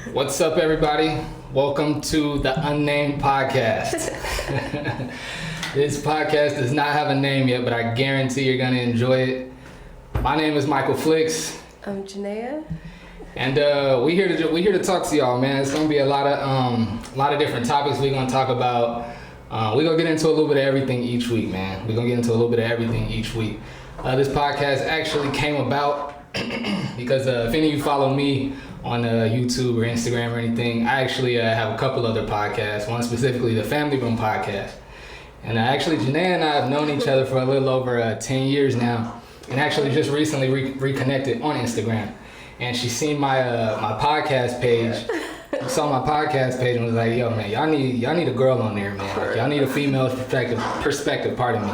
What's up, everybody? Welcome to the Unnamed Podcast. This podcast does not have a name yet, but I guarantee you're going to enjoy it. My name is Michael Flicks. I'm Janaya. And we here to talk to y'all, man. It's gonna be a lot of different topics we're gonna talk about. We're gonna get into a little bit of everything each week, man. We're gonna get into a little bit of everything each week. This podcast actually came about because if any of you follow me on YouTube or Instagram or anything, I actually have a couple other podcasts. One specifically, the Family Room podcast. And actually, Janaya and I have known each other for a little over 10 years now, and actually just recently reconnected on Instagram. And she seen my podcast page, saw my podcast page, and was like, "Yo, man, y'all need a girl on there, man. Like, y'all need a female perspective. Pardon me."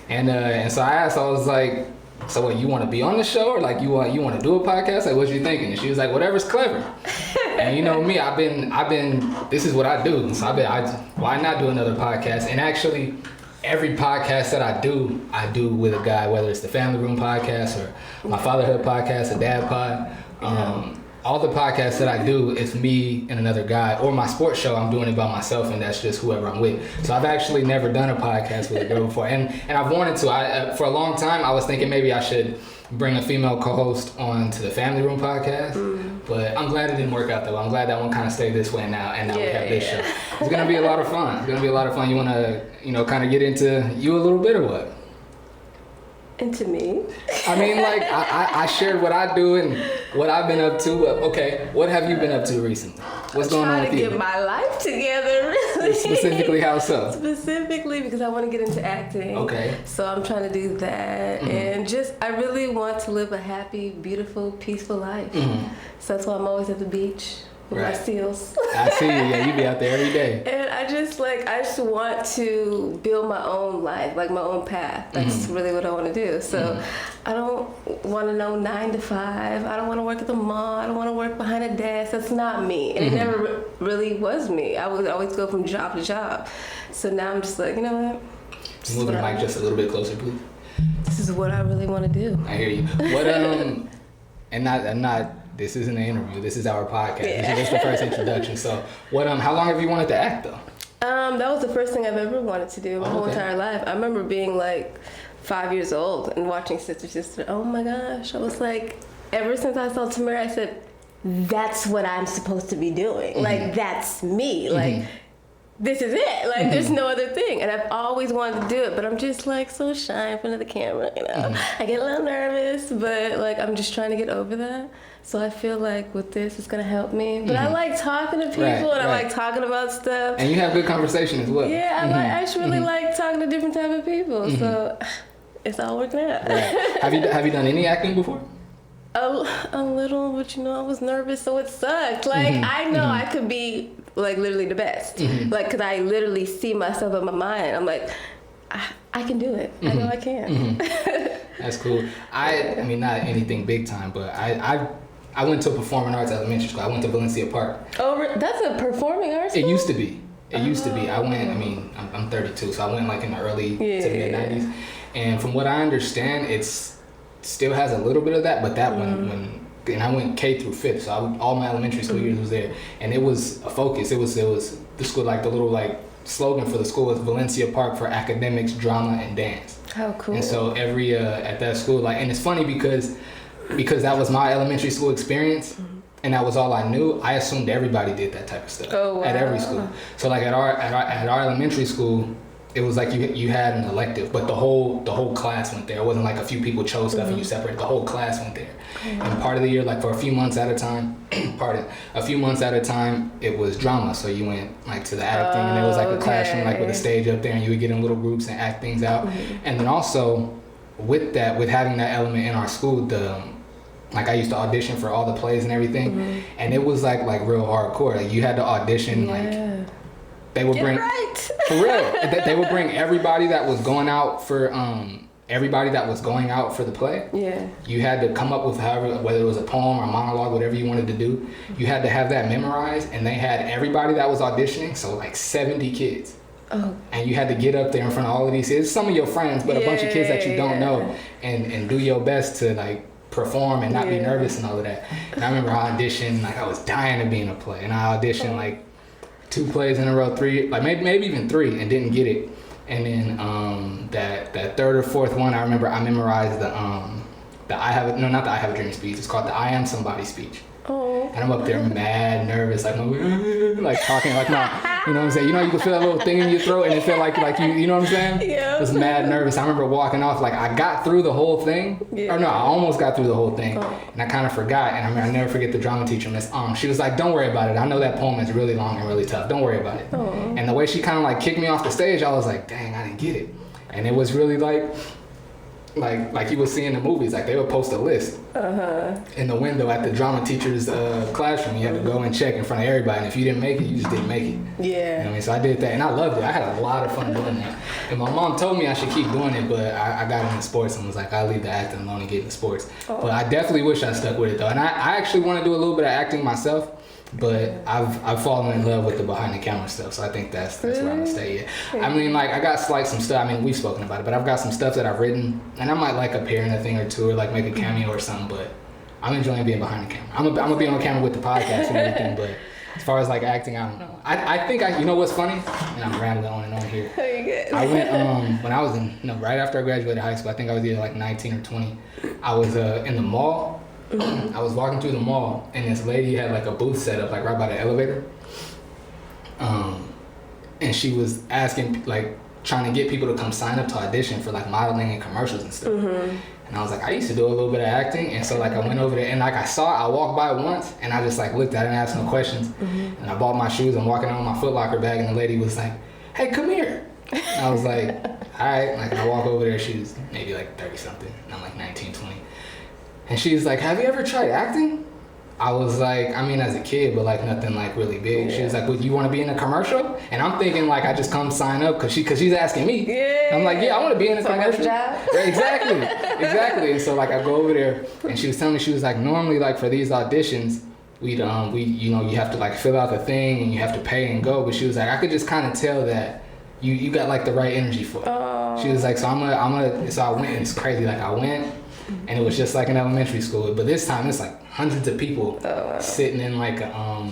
And so I asked, I was like, "So what? You want to be on the show, or like you want to do a podcast? Like, what you thinking?" And she was like, "Whatever's clever." And you know me, I've been. This is what I do. So why not do another podcast? And actually, every podcast that I do with a guy, whether it's the Family Room podcast or my fatherhood podcast, a dad pod. All the podcasts that I do, it's me and another guy. Or my sports show, I'm doing it by myself, and that's just whoever I'm with. So I've actually never done a podcast with a girl before, and I've wanted to. For a long time, I was thinking maybe I should bring a female co-host on to the Family Room podcast, but I'm glad it didn't work out though. I'm glad that one kind of stayed this way now, and now we have this show. It's gonna be a lot of fun. You wanna, kind of get into you a little bit or what? Into me? I mean, like, I shared what I do and what I've been up to. Okay, what have you been up to recently? What's going on with you? I'm trying to get my life together, really. Specifically, how so? Specifically, because I want to get into acting. Okay. So I'm trying to do that. And I really want to live a happy, beautiful, peaceful life. So that's why I'm always at the beach with my seals. I see you. Yeah, you be out there every day. And I just want to build my own life, like my own path. That's really what I want to do. So I don't want to know 9 to 5. I don't want to work at the mall. I don't want to work behind a desk. That's not me. And it never really was me. I would always go from job to job. So now I'm just like, you know what? Move the mic just a little bit closer, please. This is what I really want to do. I hear you. What and not. This isn't an interview. This is our podcast. Yeah. This is the first introduction. So, how long have you wanted to act though? That was the first thing I've ever wanted to do my whole entire life. I remember being like 5 years old and watching Sister. Oh my gosh. I was like, ever since I saw Tamara, I said, that's what I'm supposed to be doing. Like, that's me. Like, this is it. Like, there's no other thing. And I've always wanted to do it, but I'm just like so shy in front of the camera, I get a little nervous, but like, I'm just trying to get over that. So I feel like with this, it's going to help me. But I like talking to people, and I like talking about stuff. And you have good conversation as well. Yeah, I actually really like talking to different type of people. So it's all working out. Right. Have you done any acting before? A little, but I was nervous, so it sucked. Like, I know I could be like literally the best. Like, because I literally see myself in my mind. I'm like, I can do it. I know I can. That's cool. I mean, not anything big time, but I went to a performing arts elementary school. I went to Valencia Park. Oh, that's a performing arts school? It used to be. I went, I'm 32, so I went like in the early to mid-90s. And from what I understand, it's still has a little bit of that, but that and I went K through 5th, so all my elementary school years was there. And it was a focus. It was the school, like the little like slogan for the school was Valencia Park for academics, drama, and dance. How cool. And so every, at that school, like, and it's funny because that was my elementary school experience, and that was all I knew. I assumed everybody did that type of stuff at every school. So like at our elementary school, it was like you had an elective, but the whole class went there. It wasn't like a few people chose stuff and you separated. The whole class went there. And part of the year, like for a few months at a time, it was drama. So you went like to the acting, and there was like a classroom like with a stage up there, and you would get in little groups and act things out. And then also with having that element in our school, like I used to audition for all the plays and everything, and it was like real hardcore. Like you had to audition like. They would bring for real. They would bring everybody that was going out for the play. Yeah. You had to come up with whether it was a poem or a monologue, whatever you wanted to do. You had to have that memorized, and they had everybody that was auditioning, so like 70 kids. Oh. And you had to get up there in front of all of these kids, some of your friends, but a bunch of kids that you don't know, and do your best to like perform and not be nervous and all of that. And I remember I auditioned, like I was dying to be in a play, and I auditioned like 2 plays in a row, 3, like maybe even 3, and didn't get it. And then that 3rd or 4th one, I remember I memorized the not the I Have a Dream speech. It's called the I Am Somebody speech. Oh. And I'm up there mad nervous, like talking like my, you know what I'm saying? You know, you can feel that little thing in your throat, and it felt like you know what I'm saying? Yeah. I was mad nervous. I remember walking off, like I got through the whole thing. Yeah. Or no, I almost got through the whole thing, and I kind of forgot. And I mean, I never forget the drama teacher, Miss She was like, "Don't worry about it. I know that poem is really long and really tough. Don't worry about it." Oh. And the way she kind of like kicked me off the stage, I was like, "Dang, I didn't get it." And it was really like you would see in the movies, like they would post a list in the window at the drama teacher's classroom. You had to go and check in front of everybody, and if you didn't make it, you just didn't make it. Yeah. You know what I mean? So I did that, and I loved it. I had a lot of fun doing that. And my mom told me I should keep doing it, but I got into sports and was like, I'll leave the acting alone and get into sports. Oh. But I definitely wish I stuck with it though. And I actually want to do a little bit of acting myself. But I've fallen in love with the behind the camera stuff, so I think that's where I'm gonna stay. Yeah. I mean, like I got like some stuff. I mean, we've spoken about it, but I've got some stuff that I've written, and I might like appear in a thing or two, or like make a cameo or something. But I'm enjoying being behind the camera. I'm gonna be on camera with the podcast and everything. But as far as like acting, I don't know. I think you know what's funny, and I'm rambling on and on here. I went when I was right after I graduated high school. I think I was either like 19 or 20. I was in the mall. I was walking through the mall, and this lady had like a booth set up like right by the elevator, and she was asking, like trying to get people to come sign up to audition for like modeling and commercials and stuff. And I was like, I used to do a little bit of acting, and so like I went over there, and like I walked by once, and I just like looked at it and asked no questions. And I bought my shoes. I'm walking out with my Foot Locker bag, and the lady was like, "Hey, come here." And I was like, "All right." Like I walk over there, she was maybe like 30 something, and I'm like 19, 20. And she's like, "Have you ever tried acting?" I was like, I mean, as a kid, but like nothing like really big. Yeah. She was like, "Would you want to be in a commercial?" And I'm thinking like I just come sign up because she's asking me. Yeah. I'm like, "Yeah, I want to be in a commercial." Yeah, exactly. And so like I go over there, and she was telling me, she was like, normally like for these auditions, we you have to like fill out the thing and you have to pay and go. But she was like, I could just kind of tell that you got like the right energy for it. Oh. She was like, so I'm gonna. So I went, and it's crazy. Like I went. And it was just like in elementary school, but this time it's like hundreds of people sitting in like a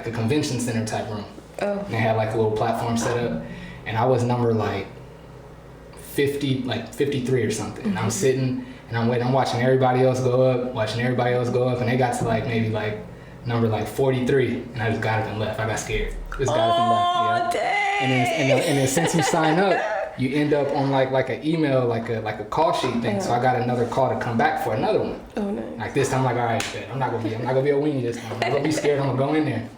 convention center type room. Oh. And they had like a little platform set up, and I was number like 53 or something. And I'm sitting and I'm waiting. I'm watching everybody else go up, and they got to like maybe like number like 43, and I just got up and left. I got scared. Just got up and left. Yeah. Dang. And then since you sign up, you end up on like an email, like a call sheet thing. So I got another call to come back for another one. Oh, nice. Like this time, I'm like, all right, I'm not gonna be a weenie this time. I'm not gonna be scared. I'm gonna go in there.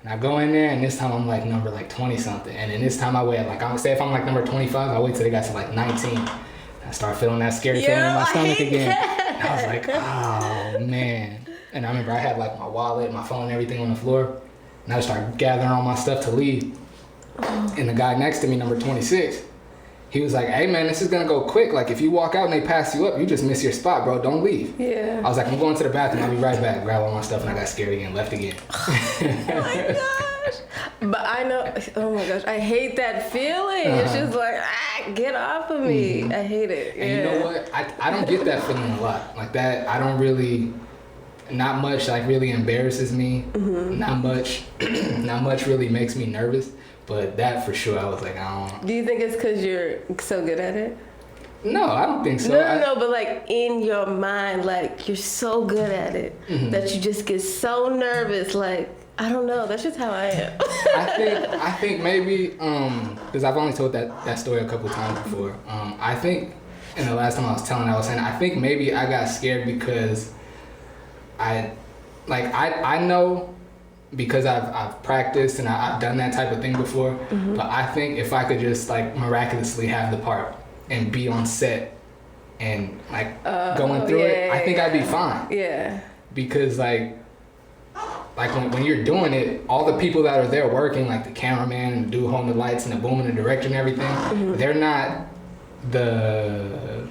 And I go in there, and this time I'm like number like 20 something. And then this time I wait, like I'm say if I'm like number 25, I wait till they got to like 19. I start feeling that scary feeling in my stomach again. And I was like, oh man. And I remember I had like my wallet, my phone, and everything on the floor. And I just started gathering all my stuff to leave. And the guy next to me, number 26, he was like, "Hey man, this is gonna go quick. Like if you walk out and they pass you up, you just miss your spot, bro. Don't leave." Yeah. I was like, "I'm going to the bathroom. I'll be right back." Grab all my stuff, and I got scared again, left again. Oh my gosh. But I know, oh my gosh, I hate that feeling. It's just like, get off of me. I hate it. And you know what? I don't get that feeling a lot. Like that, I don't really, not much like really embarrasses me. Not much really makes me nervous. But that for sure, I was like, I don't. Do you think it's because you're so good at it? No, I don't think so. No, but like in your mind, like you're so good at it that you just get so nervous. Like, I don't know. That's just how I am. I think maybe, because I've only told that story a couple times before. I think, and the last time I was saying, I think maybe I got scared because I know, because I've practiced and I've done that type of thing before, but I think if I could just like miraculously have the part and be on set and like going through it, I think I'd be fine. Yeah. Because like when you're doing it, all the people that are there working, like the cameraman and the dude holding the lights and the boom and the director and everything, they're not the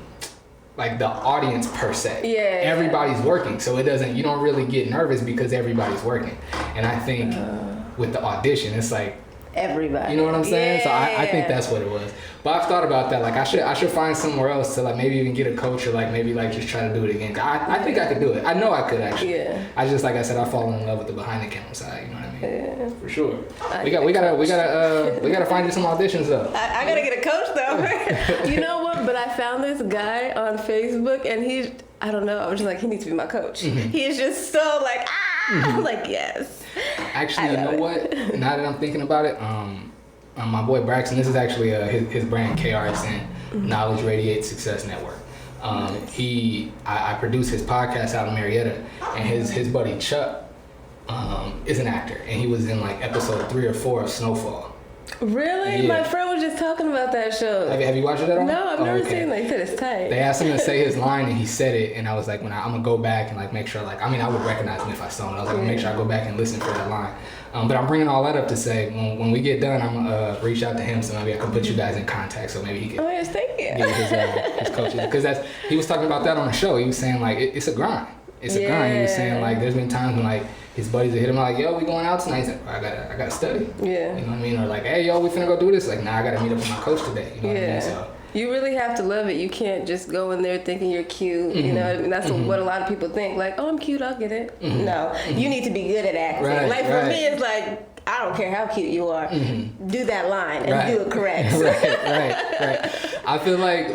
audience per se. Yeah. Everybody's working, so you don't really get nervous because everybody's working. And I think with the audition, it's like everybody. You know what I'm saying? So I think Yeah. that's what it was. But I've thought about that. Like I should find somewhere else to like maybe even get a coach or like maybe like just try to do it again. I think I could do it. I know I could actually. Yeah. I just like I said, I fall in love with the behind the camera side. You know what I mean? Yeah. For sure. We gotta find you some auditions though. I gotta get a coach though. You know what? But I found this guy on Facebook, and I don't know. I was just like, he needs to be my coach. He's just so like, I'm like, yes. Actually, you know what? Now that I'm thinking about it, my boy Braxton. This is actually his brand KRSN, Knowledge Radiates Success Network. I produce his podcast out in Marietta, and his buddy Chuck is an actor, and he was in like episode 3 or 4 of Snowfall. Really? Yeah. My friend was just talking about that show. Have you watched it at all? No, I've never seen that. He said it's tight. They asked him to say his line, and he said it, and I was like, I'm gonna go back and like make sure, like, I mean, I would recognize him if I saw him. I was like, make sure I go back and listen for that line. But I'm bringing all that up to say, when we get done, I'm gonna reach out to him so maybe I can put you guys in contact, so maybe he can. Oh yes, thank you. Get his coaches, because he was talking about that on the show. He was saying like it's a grind. It's a grind. He was saying like there's been times when like his buddies would hit him like, yo, we going out tonight. He's like, I gotta study. Yeah. You know what I mean? Or like, hey, yo, we finna go do this. Like, nah, I gotta meet up with my coach today. You know what I mean? So you really have to love it. You can't just go in there thinking you're cute. You know what I mean? That's what a lot of people think. Like, oh, I'm cute, I'll get it. No, you need to be good at acting. Right, like for me, it's like, I don't care how cute you are. Do that line and do it correct. right. I feel like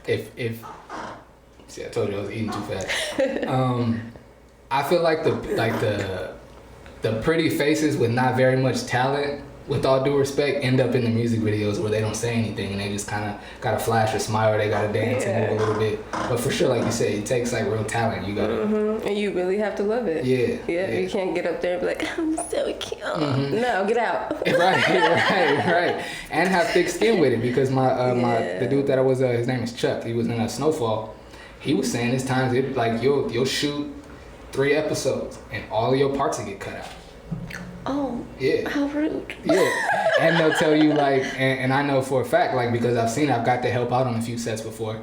if see, I told you I was eating too fast. I feel like the pretty faces with not very much talent, with all due respect, end up in the music videos where they don't say anything and they just kind of got to flash or smile or they got to dance and move a little bit. But for sure, like you said, it takes like real talent. You gotta. And you really have to love it. Yeah. You can't get up there and be like, I'm so cute. No, get out. right. And have thick skin with it, because the dude that I was, his name is Chuck. He was in Snowfall. He was saying his times you'll shoot 3 episodes and all of your parts will get cut out. Oh, yeah. How rude. Yeah, and they'll tell you like, and I know for a fact, like, because I've got to help out on a few sets before.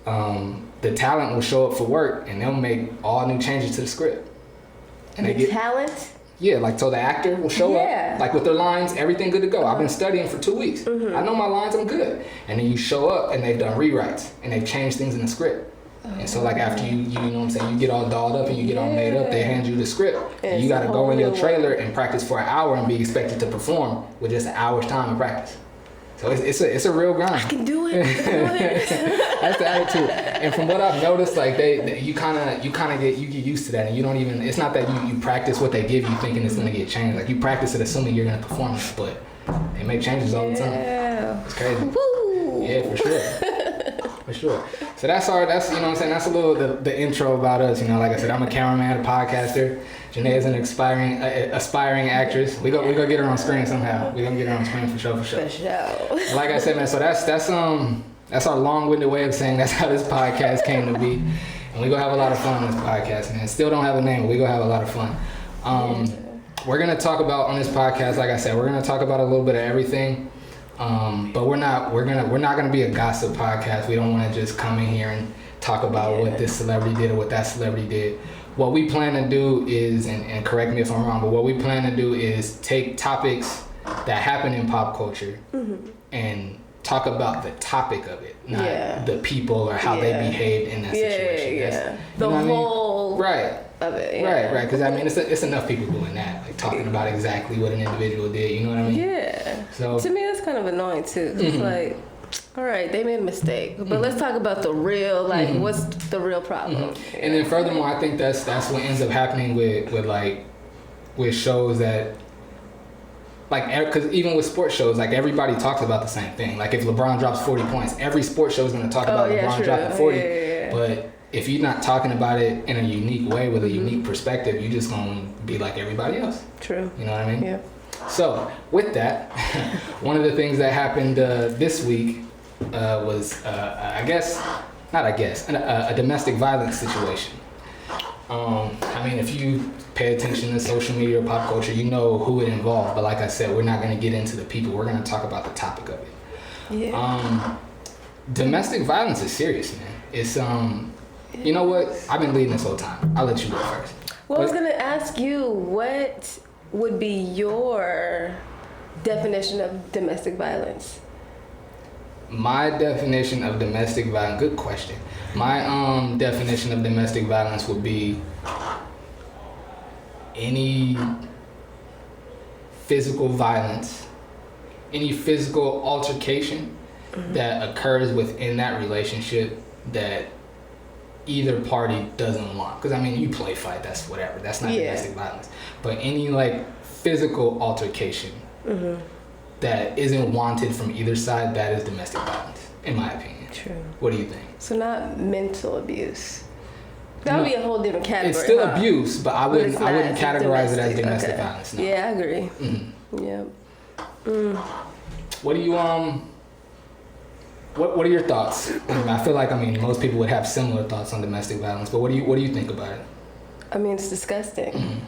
The talent will show up for work and they'll make all new changes to the script. And the talent? Yeah, like so the actor will show up, like with their lines, everything good to go. I've been studying for 2 weeks. I know my lines, I'm good. And then you show up and they've done rewrites and they've changed things in the script. And so like after you know what I'm saying, you get all dolled up and you get all made up, they hand you the script. And you gotta go in your trailer and practice for an hour and be expected to perform with just an hour's time of practice. So it's a real grind. I can do it. That's the attitude. And from what I've noticed, like you get used to that, and you don't even. It's not that you practice what they give you thinking it's gonna get changed. Like you practice it assuming you're gonna perform it, but they make changes all the time. It's crazy. Woo. Yeah, for sure. For sure. So that's you know what I'm saying, that's a little the intro about us. You know, like I said, I'm a cameraman, a podcaster. Janaya's an aspiring actress. We go get her on screen somehow. We gonna get her on screen for sure. For sure. Like I said, man. So that's our long-winded way of saying that's how this podcast came to be, and we gonna have a lot of fun on this podcast, man. Still don't have a name, but we gonna have a lot of fun. We're gonna talk about on this podcast, like I said, we're gonna talk about a little bit of everything. But we're not gonna be a gossip podcast. We don't want to just come in here and talk about what this celebrity did or what that celebrity did. What we plan to do is, and correct me if I'm wrong, but what we plan to do is take topics that happen in pop culture and talk about the topic of it, not the people or how they behaved in that situation. The whole right of it. Right. Because I mean, it's enough people doing that, like talking about exactly what an individual did. You know what I mean? Yeah. So to me, that's kind of annoying too. It's like, all right, they made a mistake, but let's talk about the real, like, what's the real problem? And then furthermore, I think that's what ends up happening with shows that, like, because even with sports shows, like, everybody talks about the same thing. Like, if LeBron drops 40 points, every sports show is going to talk about LeBron dropping 40. But if you're not talking about it in a unique way with a unique perspective, you're just going to be like everybody else. True. You know what I mean? Yeah. So, with that, one of the things that happened this week was, a domestic violence situation. I mean, if you pay attention to social media or pop culture, you know who it involved. But like I said, we're not going to get into the people. We're going to talk about the topic of it. Yeah. Domestic violence is serious, man. It's you know what? I've been leading this whole time. I'll let you go first. Well, I was going to ask you, what would be your definition of domestic violence? My definition of domestic violence, good question. My definition of domestic violence would be any physical violence, any physical altercation that occurs within that relationship that either party doesn't want. Because I mean, you play fight, that's whatever. That's not domestic violence. But any like physical altercation that isn't wanted from either side, that is domestic violence, in my opinion. True. What do you think? So not mental abuse. That would be a whole different category. It's still abuse, but I wouldn't categorize it as domestic violence. No. Yeah, I agree. Yeah. What do you what are your thoughts? I feel like most people would have similar thoughts on domestic violence, but what do you think about it? I mean, it's disgusting.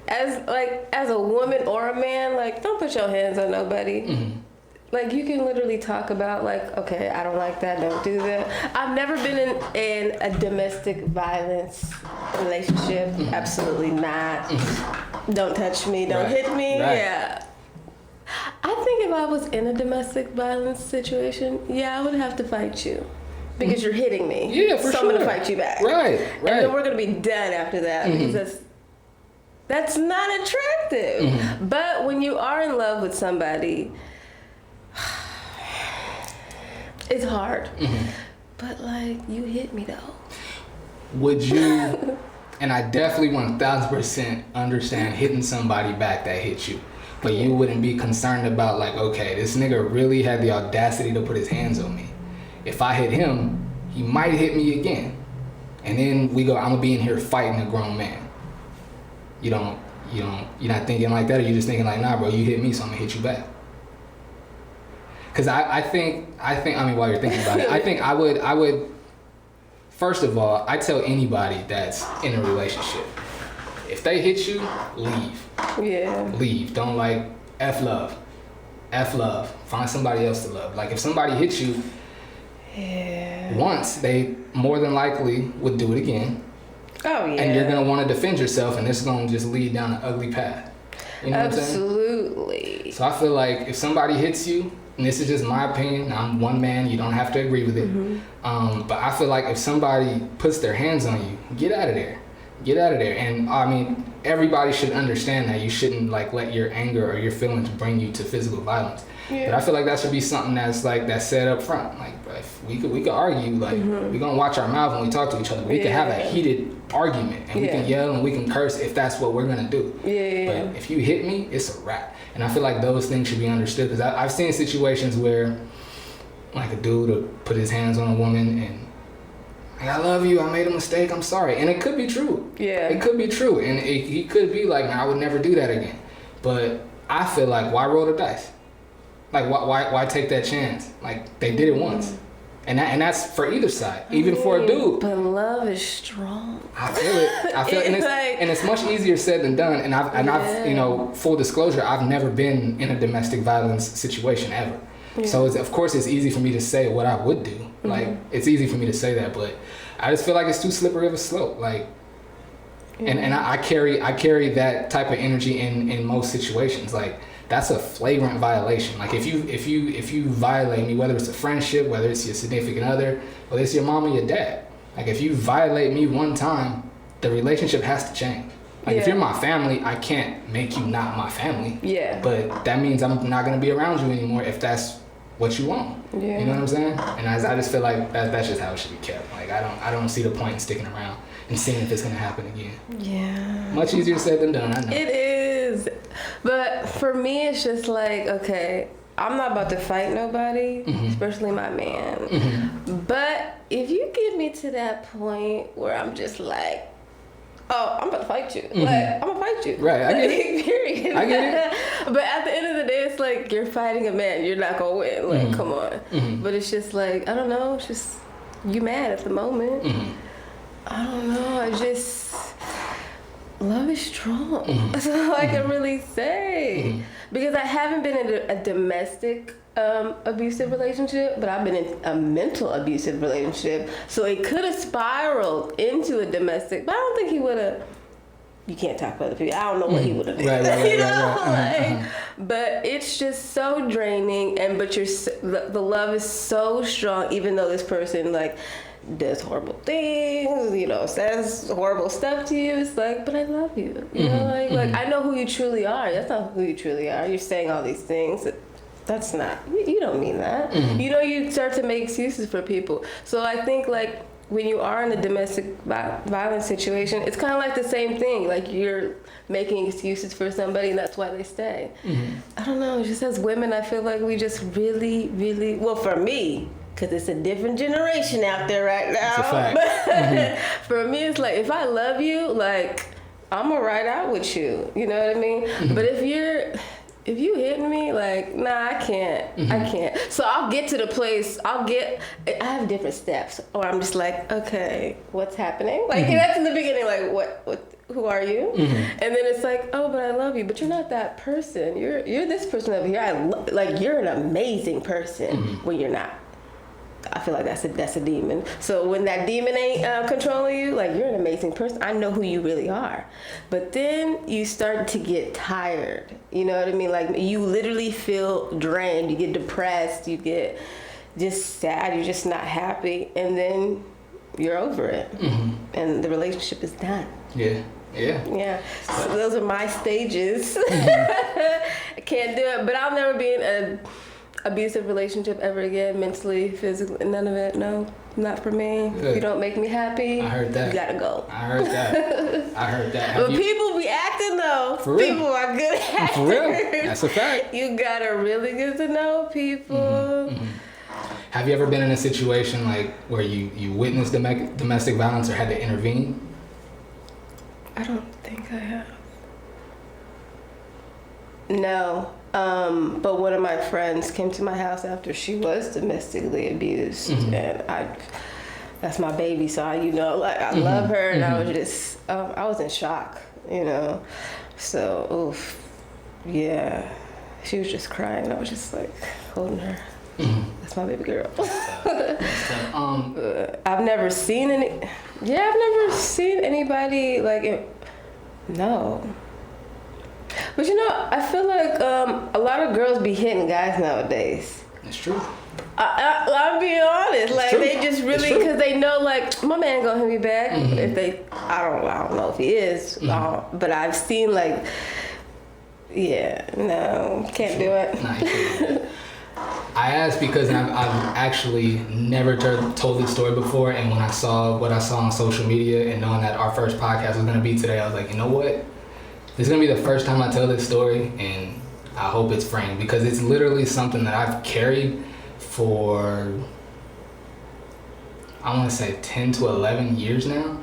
As a woman or a man, like, don't put your hands on nobody. Like, you can literally talk about, like, okay, I don't like that, don't do that. I've never been in a domestic violence relationship. Absolutely not. Don't touch me, don't hit me. Right. Yeah. I think if I was in a domestic violence situation, I would have to fight you. Because you're hitting me. Yeah, for sure. So I'm going to fight you back. Right. And then we're going to be done after that. Because that's not attractive. But when you are in love with somebody, it's hard. But like, you hit me though. Would you, and I definitely 1000% understand hitting somebody back that hit you. But you wouldn't be concerned about like, okay, this nigga really had the audacity to put his hands on me. If I hit him, he might hit me again. And then I'm gonna be in here fighting a grown man. You're not thinking like that, or you're just thinking like, nah, bro, you hit me, so I'm gonna hit you back. Because I think, while you're thinking about it, I think I would, first of all, I tell anybody that's in a relationship, if they hit you, leave. Yeah. Leave. Don't like, F love. Find somebody else to love. Like, if somebody hits you once, they more than likely would do it again. Oh, yeah. And you're going to want to defend yourself, and this is going to just lead down an ugly path. You know what I'm saying? Absolutely. So I feel like if somebody hits you, and this is just my opinion, I'm one man, you don't have to agree with it. But I feel like if somebody puts their hands on you, get out of there. And I mean, everybody should understand that you shouldn't like let your anger or your feelings bring you to physical violence. Yeah. But I feel like that should be something that's said up front. Like, if we could argue, like we're gonna watch our mouth when we talk to each other. We can have a heated argument, and we can yell and we can curse if that's what we're gonna do. But if you hit me, it's a wrap. And I feel like those things should be understood, because I've seen situations where like a dude will put his hands on a woman and like, I love you, I made a mistake, I'm sorry. And it could be true. Yeah. It could be true. And he could be like, I would never do that again. But I feel like, why roll the dice? Like, why take that chance? Like, they did it once. And that's for either side, even for a dude. But love is strong. I feel it. And it's much easier said than done. And I've full disclosure, I've never been in a domestic violence situation ever. Yeah. So of course it's easy for me to say what I would do. Like, it's easy for me to say that, but I just feel like it's too slippery of a slope. Like, and I carry that type of energy in most situations. Like, that's a flagrant violation. Like, if you violate me, whether it's a friendship, whether it's your significant other, whether it's your mom or your dad, like, if you violate me one time, the relationship has to change. Like, if you're my family, I can't make you not my family. Yeah. But that means I'm not gonna be around you anymore if that's what you want. Yeah. You know what I'm saying? And I just feel like that's just how it should be kept. Like, I don't see the point in sticking around and seeing if it's gonna happen again. Yeah. Much easier said than done, I know. It is. But for me, it's just like, okay, I'm not about to fight nobody, especially my man. But if you get me to that point where I'm just like, oh, I'm about to fight you. Like, I'm gonna fight you. Right, I get it. Period. I get it. But at the end of the day, it's like, you're fighting a man. You're not gonna win. Like, come on. But it's just like, I don't know. It's just, you mad at the moment. I don't know. I just, love is strong. That's all I can really say. Because I haven't been in a domestic abusive relationship, but I've been in a mental abusive relationship. So it could have spiraled into a domestic, but I don't think he would have you can't talk about other people. I don't know what he would have done. Right, You know, but it's just so draining. But the love is so strong, even though this person like does horrible things, you know, says horrible stuff to you. It's like, but I love you. You know, like I know who you truly are. That's not who you truly are. You're saying all these things. That's not. You don't mean that. You know, you start to make excuses for people. So I think like, when you are in a domestic violence situation, it's kind of like the same thing. Like you're making excuses for somebody, and that's why they stay. I don't know. Just as women, I feel like we just really, really. Well, for me, because it's a different generation out there right now. It's a fact. For me, it's like if I love you, like I'm gonna ride out with you. You know what I mean? But if you hit me, like, nah, I can't. I can't. So I'll get to the place, I have different steps. Or I'm just like, okay, what's happening? Like, that's in the beginning, like, what, who are you? And then it's like, oh, but I love you. But you're not that person. You're this person over here. Like, you're an amazing person when you're not. I feel like that's a demon. So when that demon ain't controlling you, like you're an amazing person. I know who you really are. But then you start to get tired. You know what I mean? Like you literally feel drained. You get depressed. You get just sad. You're just not happy. And then you're over it. And the relationship is done. Yeah. So those are my stages. I can't do it. But I'll never be in a abusive relationship ever again, mentally, physically, none of it. No, not for me. Good. If you don't make me happy, I heard that. You gotta go. I heard that. But people be acting though. For real? People are good actors. For real? That's a fact. You gotta really get to know people. Have you ever been in a situation like where you witnessed domestic violence or had to intervene? I don't think I have. No. But one of my friends came to my house after she was domestically abused, and that's my baby, so I love her, and I was just, I was in shock, you know, so, yeah, she was just crying, I was just like holding her. That's my baby girl. I've never seen anybody like it. No. But you know, I feel like a lot of girls be hitting guys nowadays. It's true. I'm being honest. It's like true. they just really, because they know like my man gonna hit me back. If I don't know if he is, but I've seen like, no, can't do it. Nah, you can't do it. I asked because I've actually never told this story before, and when I saw what I saw on social media and knowing that our first podcast was gonna be today, I was like, you know what? This is gonna be the first time I tell this story, and I hope it's framed because it's literally something that I've carried for, I want to say 10 to 11 years now.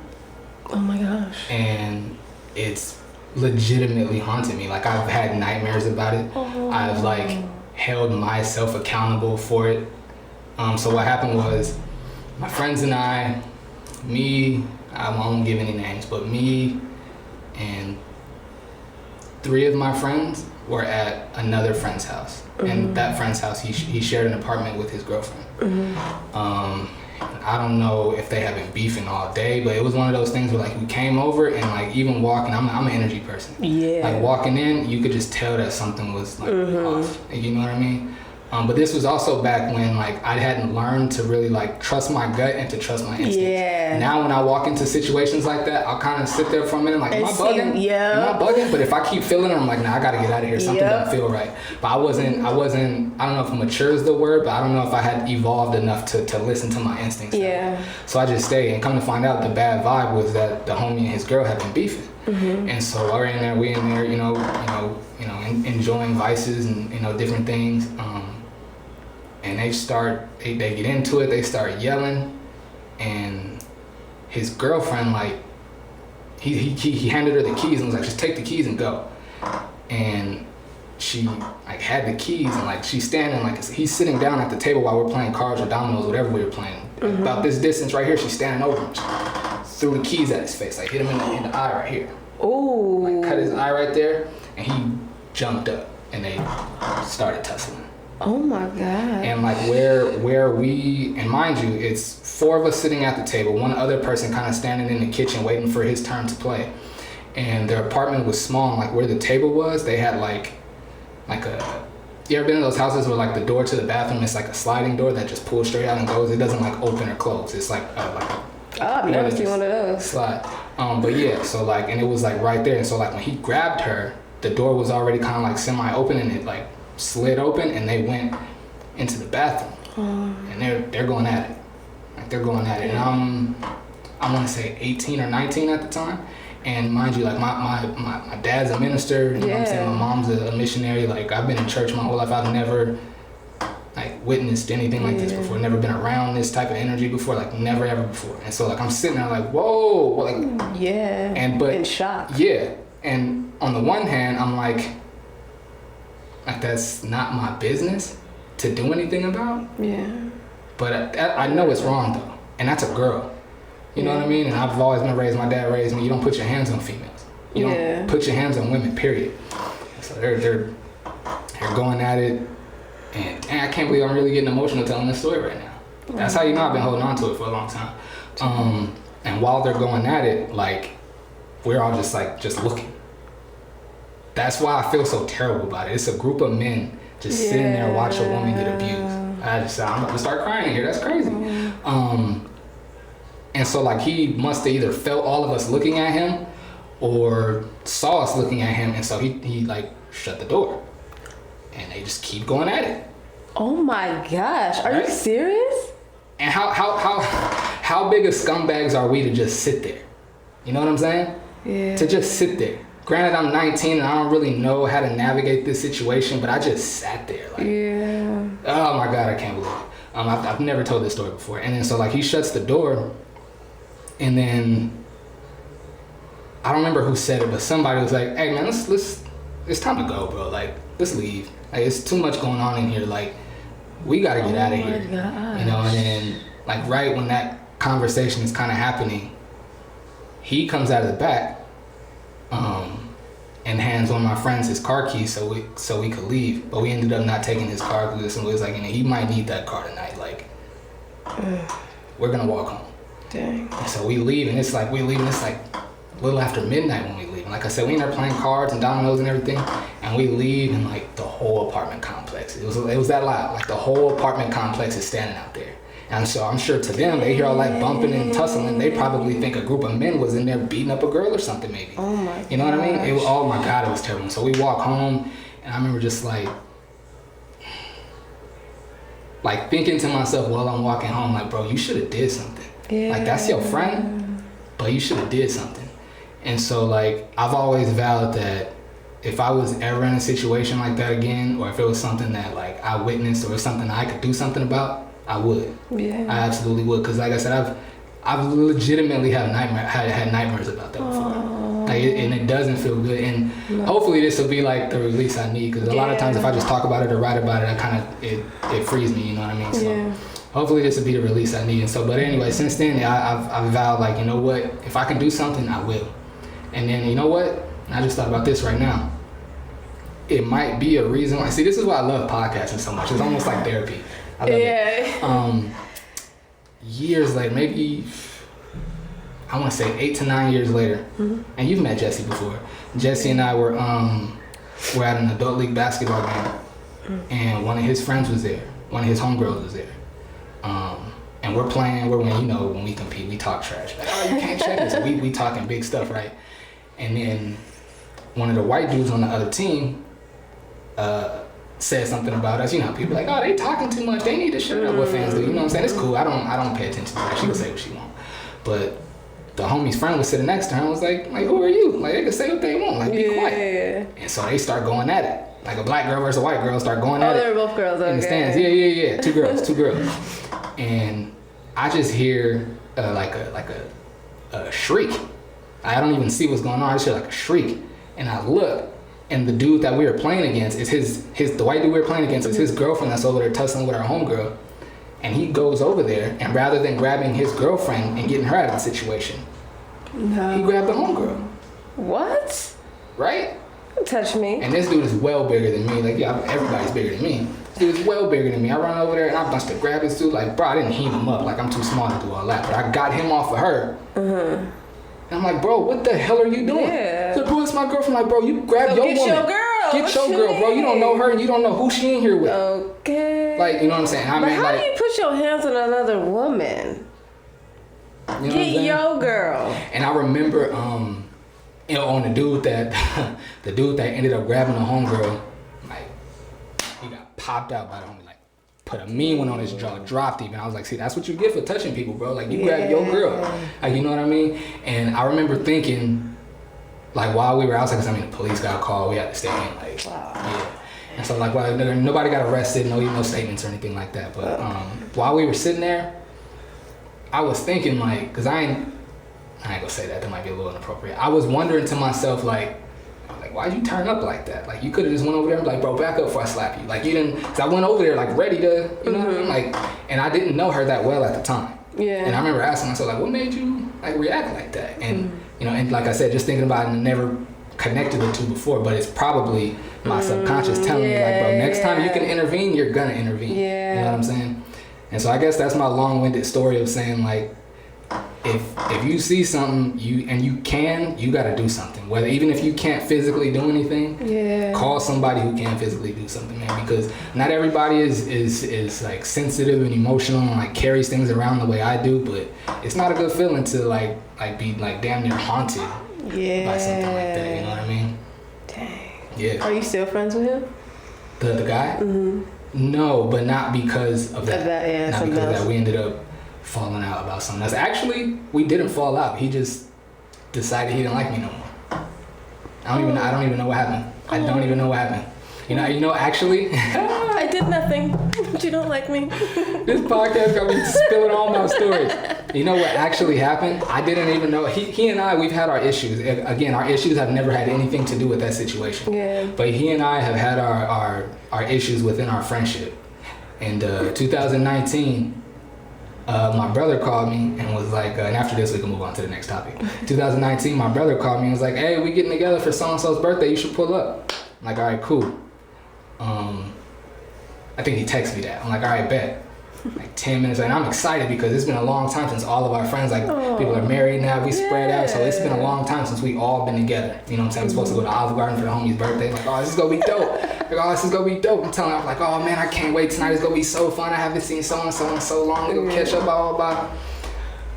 Oh my gosh. And it's legitimately haunted me. Like I've had nightmares about it. I've like held myself accountable for it. So what happened was my friends and I won't give any names, but me and 3 of my friends were at another friend's house, and that friend's house, he shared an apartment with his girlfriend. I don't know if they have been beefing all day, but it was one of those things where like we came over and like even walking, I'm an energy person. Yeah. Like walking in, you could just tell that something was like off. You know what I mean? But this was also back when like I hadn't learned to really like trust my gut and to trust my instincts. Yeah. Now when I walk into situations like that, I'll kind of sit there for a minute like, am I bugging? Am I bugging? But if I keep feeling it, I'm like, nah, I gotta get out of here. Something doesn't feel right. But I wasn't, I don't know if mature is the word, but I don't know if I had evolved enough to listen to my instincts. Yeah. So I just stayed, and come to find out the bad vibe was that the homie and his girl had been beefing. And so we in there, enjoying vices and, different things. And they get into it, they start yelling, and his girlfriend, like, he handed her the keys and was like, just take the keys and go. And she, like, had the keys, and, like, she's standing, like, he's sitting down at the table while we're playing cards or dominoes, whatever we were playing. About this distance right here, she's standing over him. She threw the keys at his face, like, hit him in the eye right here. Ooh. Like, cut his eye right there, and he jumped up, and they started tussling. Oh my God. And like where we, and mind you, it's 4 of us sitting at the table, one other person kind of standing in the kitchen waiting for his turn to play. and their apartment was small, and like where the table was, they had like a, you ever been in those houses where like the door to the bathroom is like a sliding door that just pulls straight out and goes? It doesn't like open or close. It's like a I've never seen one of those. Slide. But yeah, so like, and it was like right there. And so like when he grabbed her, the door was already kind of like semi-open, and it like slid open, and they went into the bathroom. And they're going at it. Like they're going at it. And I want to say 18 or 19 at the time. And mind you, like my dad's a minister, you know what I'm saying? My mom's a missionary. Like I've been in church my whole life. I've never like witnessed anything like this before. Never been around this type of energy before. Like never ever before. And so like I'm sitting there like, whoa, like in shock. Yeah. And on the one hand, I'm like that's not my business to do anything about. Yeah. But I know it's wrong though, and that's a girl. You know what I mean? And I've always been raised, my dad raised me, you don't put your hands on females. You don't put your hands on women, period. So they're going at it, and I can't believe I'm really getting emotional telling this story right now. That's how you know I've been holding on to it for a long time. And while they're going at it, like, we're all just looking. That's why I feel so terrible about it. It's a group of men just sitting there watch a woman get abused. I'm gonna start crying in here, that's crazy. And so like he must have either felt all of us looking at him or saw us looking at him, and so he like shut the door. And they just keep going at it. Oh my gosh, are you serious? And how big of scumbags are we to just sit there? You know what I'm saying? Yeah. To just sit there. Granted, I'm 19 and I don't really know how to navigate this situation, but I just sat there like, oh my God, I can't believe it. I've never told this story before. And then so like he shuts the door, and then I don't remember who said it, but somebody was like, hey man, let's it's time to go, bro. Like, let's leave. Like, it's too much going on in here. Like, we gotta get out of here. Gosh. You know, and then like right when that conversation is kind of happening, he comes out of the back and hands one of my friends his car keys so we could leave. But we ended up not taking his car because it was like, you know, he might need that car tonight. Like, we're gonna walk home. Dang. And so we leave, and it's like a little after midnight when we leave. And like I said, we in there playing cards and dominoes and everything, and we leave, and like the whole apartment complex, it was that loud. Like the whole apartment complex is standing out there. And so I'm sure to them, they hear all that bumping and tussling, they probably think a group of men was in there beating up a girl or something maybe. Oh my You know what I mean? Oh my God, it was terrible. So we walk home, and I remember just like thinking to myself while I'm walking home, like, bro, you should have did something. Yeah. Like, that's your friend, but you should have did something. And so like I've always vowed that if I was ever in a situation like that again, or if it was something that like I witnessed or something I could do something about, I would. Yeah. I absolutely would, because like I said, I've legitimately had nightmares about that before. Like and it doesn't feel good. And hopefully this will be like the release I need, because a lot of times if I just talk about it or write about it, it frees me. You know what I mean? So hopefully this will be the release I need. And so, but anyway, since then I've vowed, like, you know what? If I can do something, I will. And then you know what? I just thought about this right now. It might be a reason why. See, this is why I love podcasting so much. It's almost like therapy. I love it. Years later, maybe I want to say 8 to 9 years later, and you've met Jesse before. Jesse and I were at an adult league basketball game, and one of his friends was there. One of his homegirls was there. And we're playing. When we compete, we talk trash. Like, oh, you can't check this. We talking big stuff, right? And then one of the white dudes on the other team said something about us. You know, people are like, oh, they talking too much. They need to shut up. What fans do. You know what I'm saying? It's cool. I don't pay attention to her. She can say what she want. But the homie's friend was sitting next to her and was like, who are you? Like, they can say what they want. Like, be quiet. And so they start going at it. Like a black girl versus a white girl start going at it. Oh, they were both girls. In the stands. Yeah. Two girls. And I just hear like a shriek. I don't even see what's going on. I just hear like a shriek, and I look, and the dude that we were playing against is the white dude we were playing against is his girlfriend that's over there tussling with our homegirl, and he goes over there, and rather than grabbing his girlfriend and getting her out of the situation, he grabbed the homegirl. What? Right? Don't touch me. And this dude is well bigger than me. Like, yeah, everybody's bigger than me. This dude is well bigger than me. I run over there and I must have grabbed this dude. Like, bro, I didn't heat him up. Like, I'm too small to do all that. But I got him off of her. And I'm like, bro, what the hell are you doing? Yeah. So, bro, it's my girlfriend. Like, bro, you grab your get woman. Your girl. Get your girl, bro. You don't know her and you don't know who she in here with. Okay. Like, you know what I'm saying? But how do you put your hands on another woman? You know Get your girl. And I remember, you know, on the dude that ended up grabbing the homegirl, like, he got popped out by the homie, like, put a mean one on his jaw, dropped him. And I was like, see, that's what you get for touching people, bro. Like, you grab your girl. Like, you know what I mean? And I remember thinking, like, while we were outside, because I mean, the police got called, we had to stay in, like, yeah. And so, like, well, nobody got arrested, no statements or anything like that. But while we were sitting there, I was thinking, like, because I ain't gonna say that might be a little inappropriate. I was wondering to myself, like, why'd you turn up like that? Like, you could have just went over there and be like, bro, back up before I slap you. Like, you didn't, because I went over there, like, ready to, you know what I mean? Like, and I didn't know her that well at the time. Yeah. And I remember asking myself, like, what made you, like, react like that? And, you know, and like I said, just thinking about it and never connected the two before, but it's probably my subconscious telling me, like, bro, next time you can intervene, you're gonna intervene. Yeah. You know what I'm saying? And so I guess that's my long-winded story of saying, like, if you see something you gotta do something. Whether even if you can't physically do anything, call somebody who can physically do something, man. Because not everybody is like sensitive and emotional and like carries things around the way I do. But it's not a good feeling to like be like damn near haunted by something like that. You know what I mean? Dang. Yeah. Are you still friends with him? The guy? Mm-hmm. No, but not because of that. Not because of that. We ended up falling out about something else. Actually, we didn't fall out. He just decided he didn't like me no more. I don't even know what happened. I don't even know what happened. You know, actually, I did nothing. But you don't like me. This podcast got me spilling all my stories. You know what actually happened? I didn't even know. He and I, we've had our issues. Again, our issues have never had anything to do with that situation. Yeah. But he and I have had our issues within our friendship. And 2019. My brother called me and was like, and after this we can move on to the next topic. 2019, my brother called me and was like, hey, we getting together for so-and-so's birthday, you should pull up. I'm like, all right, cool. I think he texted me that. I'm like, all right, bet. Like 10 minutes later, and I'm excited because it's been a long time since all of our friends, like people are married now, we spread out, so it's been a long time since we all been together. You know what I'm saying? We're supposed to go to Olive Garden for the homie's birthday. Like, oh, this is gonna be dope. Like, oh, this is gonna be dope. I'm telling him, I'm like, oh man, I can't wait tonight. It's gonna be so fun. I haven't seen so-and-so in so long. We're gonna catch up, blah, blah,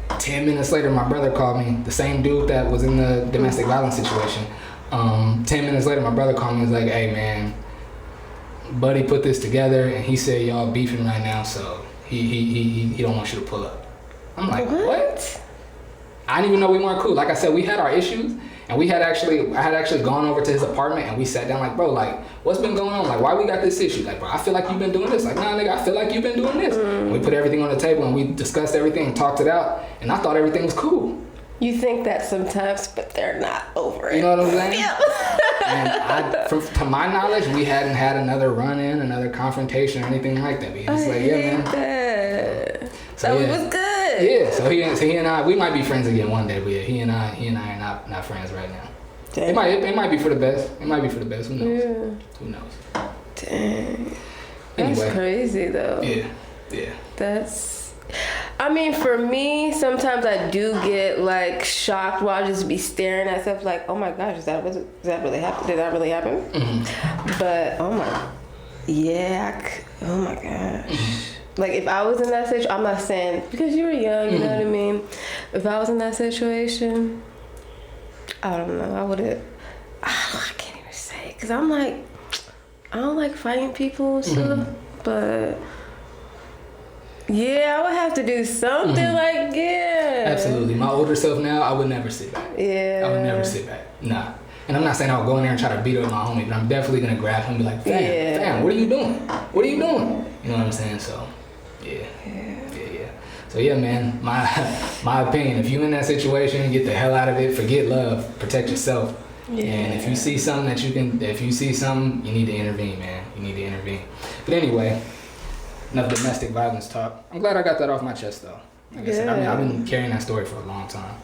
blah. 10 minutes later, my brother called me, the same dude that was in the domestic violence situation. 10 minutes later, my brother called me and was like, hey man, buddy put this together and he said y'all beefing right now, so he don't want you to pull up. I'm like, what? I didn't even know we weren't cool. Like I said, we had our issues, and I had actually gone over to his apartment and we sat down like, bro, like, what's been going on? Like, why we got this issue? Like, bro, I feel like you've been doing this. Like, nah, nigga, I feel like you've been doing this. And we put everything on the table and we discussed everything and talked it out, and I thought everything was cool. You think that sometimes, but they're not over it. You know what I'm saying? Yeah. And to my knowledge, we hadn't had another run-in, another confrontation, or anything like that. But was like, yeah, man. That. So, that was good. Yeah. So he and I, we might be friends again one day. But yeah, he and I are not friends right now. Dang. It might be for the best. It might be for the best. Who knows? Yeah. Who knows? Dang. That's crazy though. Yeah. Yeah. I mean, for me, sometimes I do get like shocked while I just be staring at stuff like, oh my gosh, is that really happen? Did that really happen? Mm-hmm. But oh my gosh. Mm-hmm. Like if I was in that situation, I'm not saying because you were young, you know what I mean? If I was in that situation, I don't know, I can't even say because I'm like, I don't like fighting people and stuff, but yeah, I would have to do something like, Absolutely. My older self now, I would never sit back. Yeah. I would never sit back. Nah. And I'm not saying I'll go in there and try to beat up my homie, but I'm definitely going to grab him and be like, fam, what are you doing? What are you doing? You know what I'm saying? So, yeah. So, yeah, man, my opinion, if you're in that situation, get the hell out of it. Forget love. Protect yourself. Yeah. And if you see something you need to intervene, man. You need to intervene. But anyway, enough domestic violence talk. I'm glad I got that off my chest, though. Like I said, I've been carrying that story for a long time.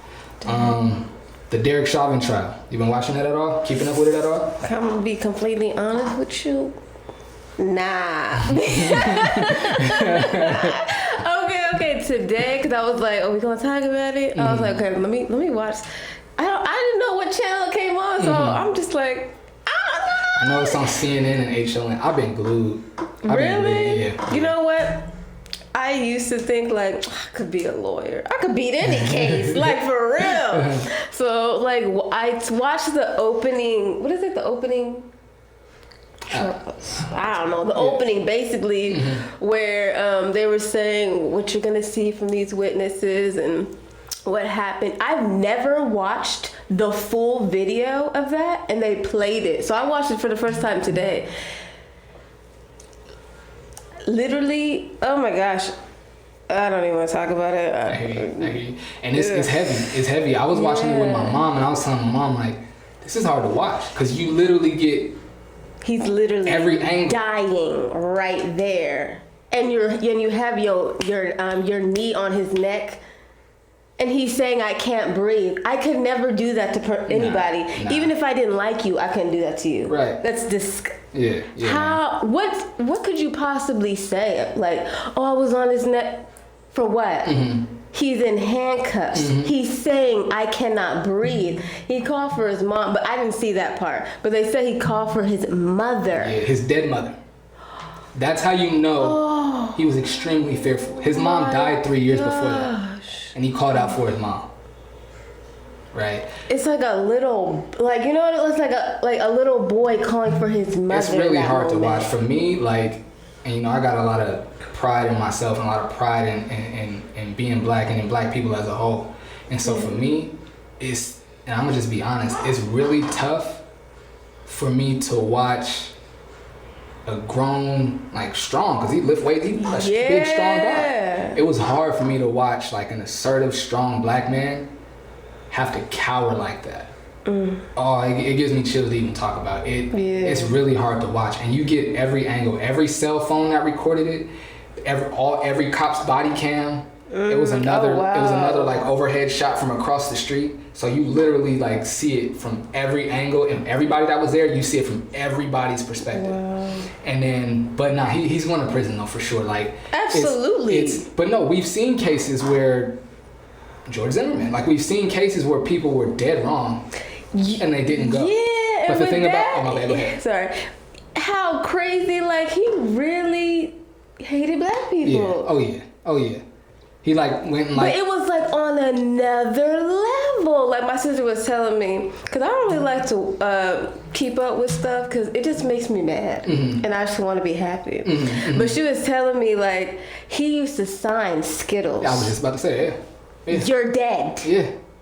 The Derek Chauvin Trial. You been watching that at all? Keeping up with it at all? I'm gonna be completely honest with you. Nah. Okay. Today, because I was like, "Oh, we gonna talk about it?" I was like, "Okay, let me watch." didn't know what channel it came on, so I'm just like, I know it's on CNN and HLN. I've been glued. Really? Yeah. You know what? I used to think like I could be a lawyer. I could beat any case, like for real. So like I watched the opening. What is it? The opening. I don't know. The opening basically, where they were saying what you're gonna see from these witnesses and what happened. I've never watched the full video of that, and they played it. So I watched it for the first time today. Literally, oh my gosh, I don't even want to talk about it. I hear you. And it's heavy. It's heavy. I was watching it with my mom, and I was telling my mom, like, this is hard to watch because you literally get. He's literally every angle dying right there, and you have your knee on his neck. And he's saying, I can't breathe. I could never do that to anybody. Nah. Even if I didn't like you, I couldn't do that to you. Right. That's disgusting. Yeah. What could you possibly say? Like, oh, I was on his neck. For what? He's in handcuffs. He's saying, I cannot breathe. He called for his mom, but I didn't see that part. But they said he called for his mother. Yeah, his dead mother. That's how you know he was extremely fearful. His mom died 3 years before that. And he called out for his mom. Right? It's like a little, like, you know what it looks like a little boy calling for his mother. It's really hard to watch. For me, like, and you know, I got a lot of pride in myself and a lot of pride in being black and in black people as a whole. And so for me, it's, and I'm gonna just be honest, it's really tough for me to watch a grown, like, strong, because he lift weights, he's a big, strong guy. It was hard for me to watch, like, an assertive, strong black man have to cower like that. Oh, it gives me chills to even talk about it. It's really hard to watch, and you get every angle, every cell phone that recorded it, every cop's body cam. It was another like overhead shot from across the street. So you literally like see it from every angle, and everybody that was there, you see it from everybody's perspective. Wow. And then, but nah, he's going to prison though for sure. Like absolutely. But no, we've seen cases where George Zimmerman, like we've seen cases where people were dead wrong, and they didn't go. Yeah. But the thing about my bad, go ahead. Sorry. How crazy! Like he really hated black people. Yeah. Oh yeah. He like went and like. But it was like on another level. Like my sister was telling me, because I don't really like to keep up with stuff because it just makes me mad, and I just want to be happy. But she was telling me like he used to sign Skittles. I was just about to say, yeah. You're dead.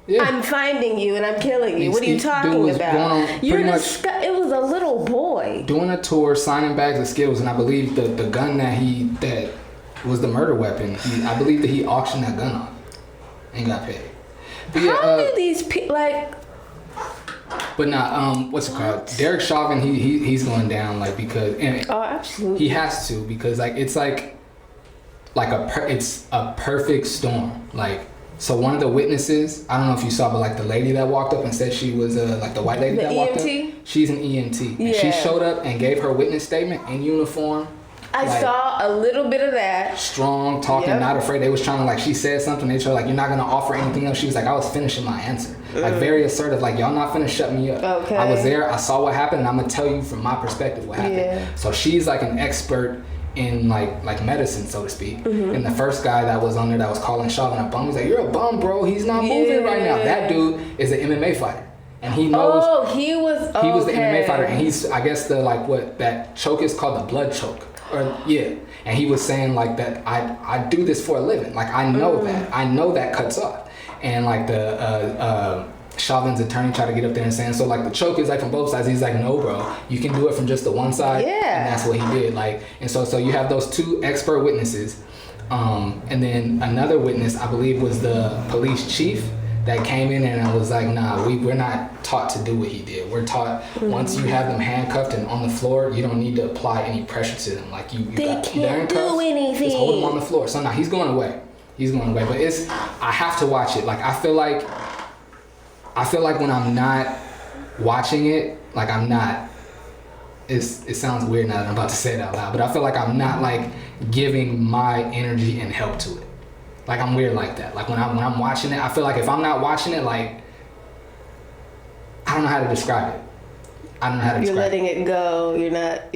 Yeah. I'm finding you and I'm killing you. What are you talking about? It was a little boy doing a tour, signing bags of Skittles, and I believe the gun that was the murder weapon. I believe that he auctioned that gun off and got paid. But yeah, how do these people like? But what's it called? Derek Chauvin, he's going down like because absolutely he has to because like it's like it's a perfect storm like. So one of the witnesses, I don't know if you saw, but like the lady that walked up and said she was like the white lady that walked up. She's an EMT. And she showed up and gave her witness statement in uniform. I saw a little bit of that. Strong, talking, not afraid. They was trying to like, she said something. They told her like, you're not going to offer anything else. She was like, I was finishing my answer. Like very assertive, like y'all not finna shut me up. Okay. I was there, I saw what happened, and I'm gonna tell you from my perspective what happened. Yeah. So she's like an expert in like medicine, so to speak. And the first guy that was on there that was calling Chauvin a bum, he's like, you're a bum, bro. He's not moving right now. That dude is an MMA fighter. And he knows he was the MMA fighter, and he's I guess the like what that choke is called, the blood choke. And he was saying like that I do this for a living. Like I know that cuts off. And like the Chauvin's attorney tried to get up there and saying, so like the choke is like from both sides. He's like, no, bro, you can do it from just the one side. And that's what he did. Like, and so you have those two expert witnesses, and then another witness I believe was the police chief that came in and I was like, nah, we're not taught to do what he did. We're taught once you have them handcuffed and on the floor, you don't need to apply any pressure to them. Like they can't do anything. Just hold them on the floor. So now he's going away. But I have to watch it. Like I feel like when I'm not watching it, like I'm not. It sounds weird now that I'm about to say it out loud, but I feel like I'm not like giving my energy and help to it. Like I'm weird like that. Like when I'm watching it, I feel like if I'm not watching it, like I don't know how to describe it. I don't know how to You're describe letting it go. You're not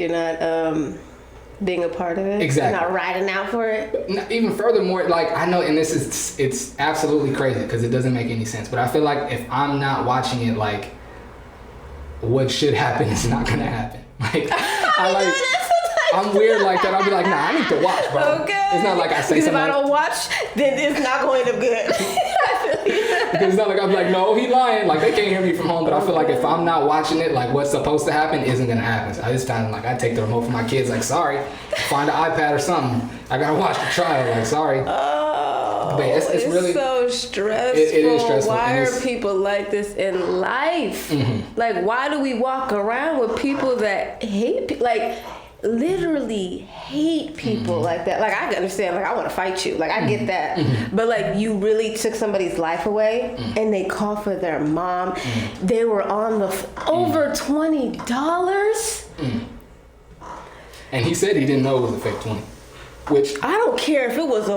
being a part of it. Exactly. You're not riding out for it. Even furthermore, like I know, and it's absolutely crazy because it doesn't make any sense. But I feel like if I'm not watching it, like what should happen is not gonna happen. Like I'm weird like that. I'll be like, nah, I need to watch, bro. Okay. It's not like I say because something. If I don't watch, then it's not going to good. Because it's not like I'm like, no, he lying. Like they can't hear me from home. But I feel like if I'm not watching it, like what's supposed to happen isn't gonna happen. So this time, like I take the remote from my kids. Like, sorry, find an iPad or something. I gotta watch the trial. Like, sorry. Oh, but it's really so stressful. It is stressful. Why are people like this in life? Mm-hmm. Like, why do we walk around with people that hate like? Literally hate people like that. Like I can understand, like I want to fight you. Like I get that. But like you really took somebody's life away and they call for their mom. They were on the over $20. And he said he didn't know it was a fake 20. Which I don't care if it was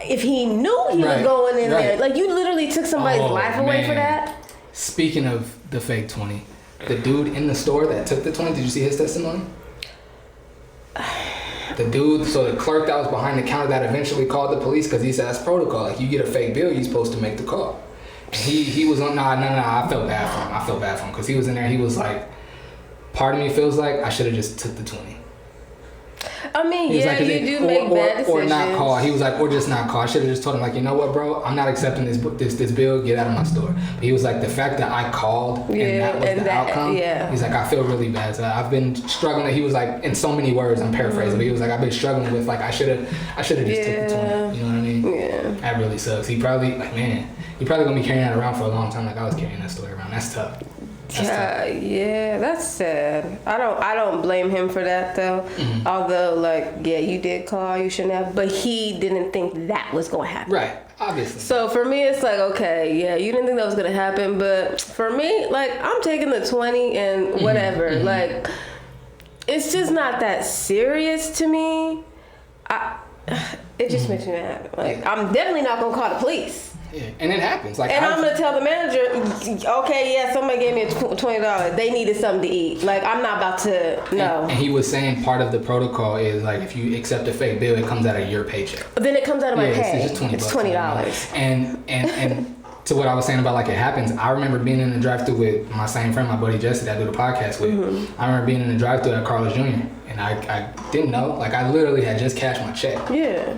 if he knew he was going in there. Like you literally took somebody's life away for that. Speaking of the fake 20, the dude in the store that took the 20, did you see his testimony? The dude, so the clerk that was behind the counter that eventually called the police because he said that's protocol. Like you get a fake bill, you're supposed to make the call. And he was on, nah, I felt bad for him because he was in there. He was like, part of me feels like I should have just took the 20. I mean, yeah, like, you do make bad decisions. Or not call. He was like, or just not call. I should have just told him, like, you know what, bro? I'm not accepting this bill. Get out of my store. But he was like, the fact that I called and that was the outcome. Yeah. He's like, I feel really bad. So I've been struggling. He was like, in so many words, I'm paraphrasing, but he was like, I've been struggling with, like, I should have just took the 20. You know what I mean? Yeah. That really sucks. He probably, like, man, he probably gonna be carrying that around for a long time. Like I was carrying that story around. That's tough. Yeah, that's sad. I don't blame him for that though. Although, like, yeah, you did call, you shouldn't have, but he didn't think that was gonna happen. Right, obviously. So for me, it's like, okay, yeah, you didn't think that was gonna happen, but for me, like, I'm taking the 20 and whatever. Like, it's just not that serious to me. It just makes me mad. Like, I'm definitely not gonna call the police. Yeah, and it happens. Like, and I'm gonna tell the manager, okay, yeah, somebody gave me $20. They needed something to eat. Like, I'm not about to. No. And he was saying part of the protocol is like if you accept a fake bill, it comes out of your paycheck. Then it comes out of my pay. It's just $20. And to what I was saying about like it happens, I remember being in the drive-thru with my same friend, my buddy Jesse, that I do the podcast with. I remember being in the drive-thru at Carlos Jr. and I didn't know. Like I literally had just cashed my check. Yeah.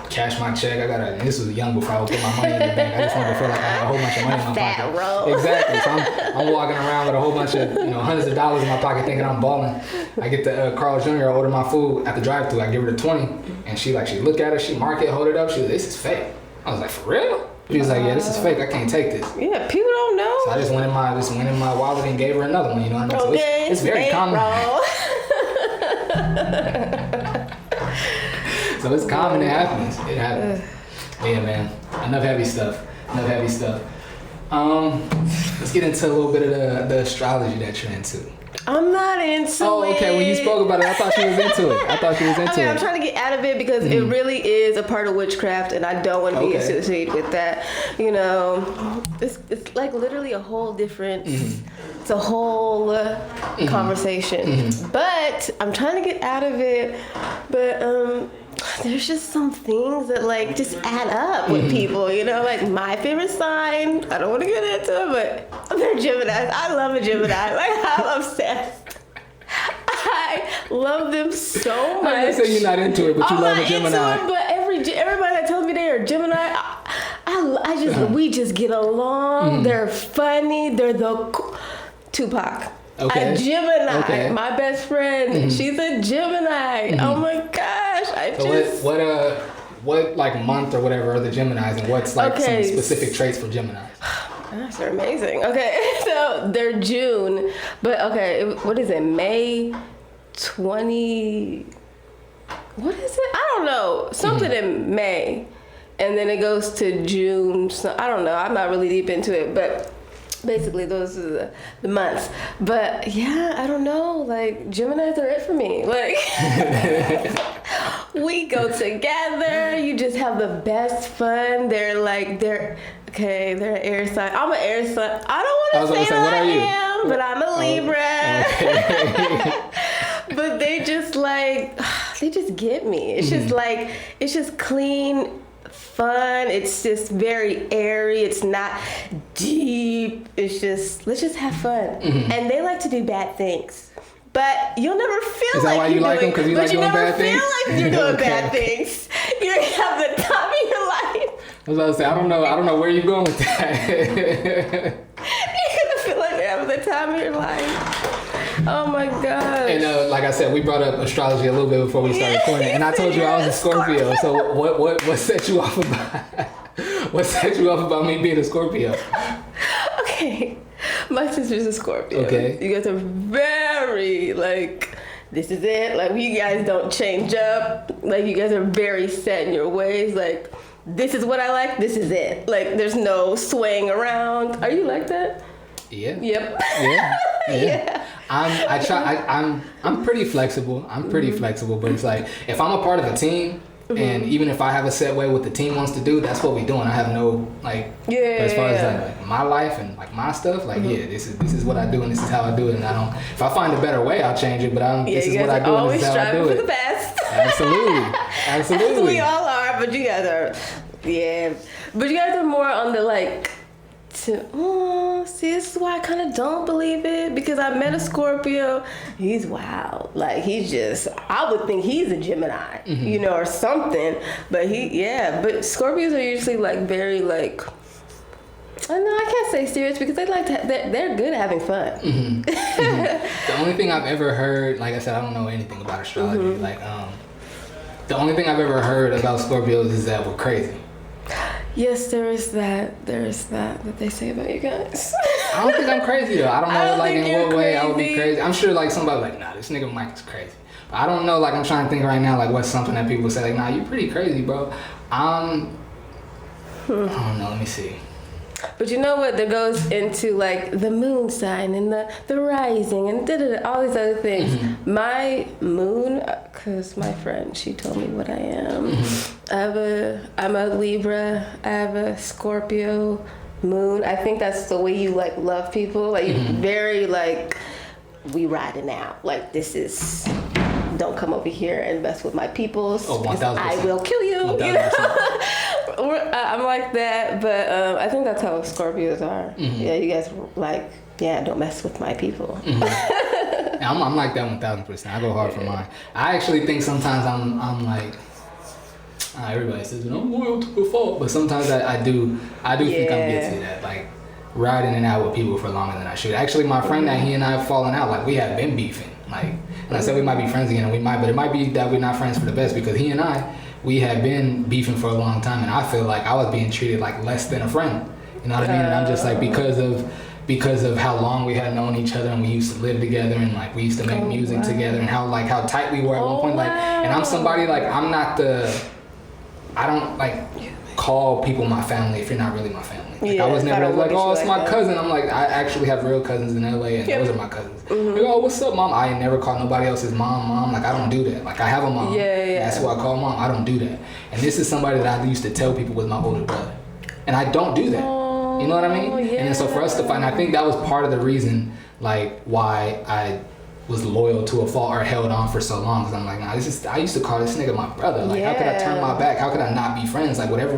Cash my check. This was young before I would put my money in the bank. I just wanted to feel like I had a whole bunch of money in my pocket. Roll. Exactly. So I'm walking around with a whole bunch of hundreds of dollars in my pocket, thinking I'm balling. I get the Carl Jr. I order my food at the drive-thru. I give her the 20, and she look at it, she mark it, hold it up. She goes, "This is fake." I was like, "For real?" She was like, "Yeah, this is fake. I can't take this." Yeah, people don't know. So I just went in my wallet and gave her another one. You know what I mean? Okay, so it's very common. So it's common. It happens. It happens. Yeah, man. Enough heavy stuff. Let's get into a little bit of the astrology that you're into. I'm not into it. Oh, okay. When you spoke about it, I thought she was into it. Okay, I'm trying to get out of it because it really is a part of witchcraft, and I don't want to be associated with that. You know, it's like literally a whole different. It's a whole conversation. But I'm trying to get out of it. But there's just some things that like just add up with people, you know, like my favorite sign, I don't want to get into it, but they're Geminis. I love a Gemini. Like, I'm obsessed. I love them so much. I didn't say you're not into it, but you love a Gemini. I'm not into it, but everybody that tells me they are Gemini, we just get along. They're funny. They're the Tupac. Okay. A Gemini. Okay. My best friend, she's a Gemini. Oh my gosh! What like month or whatever are the Geminis, and what's like some specific traits for Geminis? Gosh, they're amazing. Okay, so they're June, but what is it? May 20. What is it? I don't know. Something in May, and then it goes to June. So I don't know. I'm not really deep into it, but. Basically, those are the months. But yeah, I don't know. Like, Geminis are it for me. Like, we go together. You just have the best fun. They're an air sign. I'm an air sign. I don't want I was gonna say, what are you? am, but I'm a Libra. Okay. But they just like, they just get me. It's just like, it's just clean, fun. It's just very airy. It's not deep. It's just, let's just have fun. And they like to do bad things. But you'll never feel that like why you like them? Because you like doing bad things? But you never feel like you're doing Okay. bad things. You're gonna have the time of your life. I was about to say, I don't know where you're going with that. You're gonna feel like you're having the time of your life. Oh my gosh. And like I said, we brought up astrology a little bit before we started recording, and I told you I was a Scorpio. So what set you off about? What set you off about me being a Scorpio? Okay, my sister's a Scorpio. Okay. You guys are very like, this is it. Like, you guys don't change up. Like, you guys are very set in your ways. Like, this is what I like. This is it. Like, there's no swaying around. Are you like that? Yeah. Yep. Yeah. Yeah. I'm pretty flexible. I'm pretty flexible, but it's like if I'm a part of a team, and even if I have a set way what the team wants to do, that's what we're doing. I have no like. Yeah. But as far as like my life and like my stuff, like yeah, this is what I do and this is how I do it. And I don't. If I find a better way, I'll change it. But this is what I do and this is how I do always striving for it. the best. Absolutely. Absolutely. We all are, but you guys are, yeah. But you guys are more on the like. See, this is why I kind of don't believe it, because I met a Scorpio. He's wild. Like, he's just, I would think he's a Gemini, you know, or something. But but Scorpios are usually like very like, I don't know, I can't say serious because they like to, they're good at having fun. The only thing I've ever heard, like I said, I don't know anything about astrology. Like, the only thing I've ever heard about Scorpios is that we're crazy. Yes, there is that they say about you guys. I don't think I'm crazy though. I don't know I don't like think in you're what way I would be crazy. crazy. I'm sure like somebody like, nah, this nigga Mike is crazy. But I don't know, like I'm trying to think right now, like what's something that people say like, nah, you pretty crazy, bro. I don't know, let me see. But you know what? That goes into like the moon sign and the rising and all these other things. My moon, because my friend, she told me what I am. I'm a Libra. I have a Scorpio moon. I think that's the way you like love people. Like you're very like, we riding out. Like this is. Don't come over here and mess with my peoples. Oh, 1,000%. I will kill you. 1,000%. You know? I'm like that, but I think that's how Scorpios are. Yeah, you guys like, yeah, don't mess with my people. I'm like that 1,000%. I go hard for mine. I actually think sometimes I'm like, everybody says I'm loyal to a fault, but sometimes I do think I'm guilty of that, like riding it out with people for longer than I should. Actually, my friend that he and I have fallen out, like we have been beefing, like. And I said we might be friends again, and but it might be that we're not friends for the best because he and we had been beefing for a long time, and I feel like I was being treated like less than a friend. You know what I mean? And I'm just like because of how long we had known each other and we used to live together and like we used to make music together and how tight we were at one point. Like, and I'm somebody like I don't like call people my family if you're not really my family. Like I was never like, oh, it's my cousin. I'm like, I actually have real cousins in LA and those are my cousins. Like, oh, what's up, mom? I ain't never called nobody else's mom. Like, I don't do that. Like, I have a mom. That's who I call mom. I don't do that. And this is somebody that I used to tell people was my older brother. And I don't do that. You know what I mean? Yeah. And then so for us to find, I think that was part of the reason, like, why I was loyal to a fault or held on for so long. Because I'm like, nah, I used to call this nigga my brother. Like, how could I turn my back? How could I not be friends? Like, whatever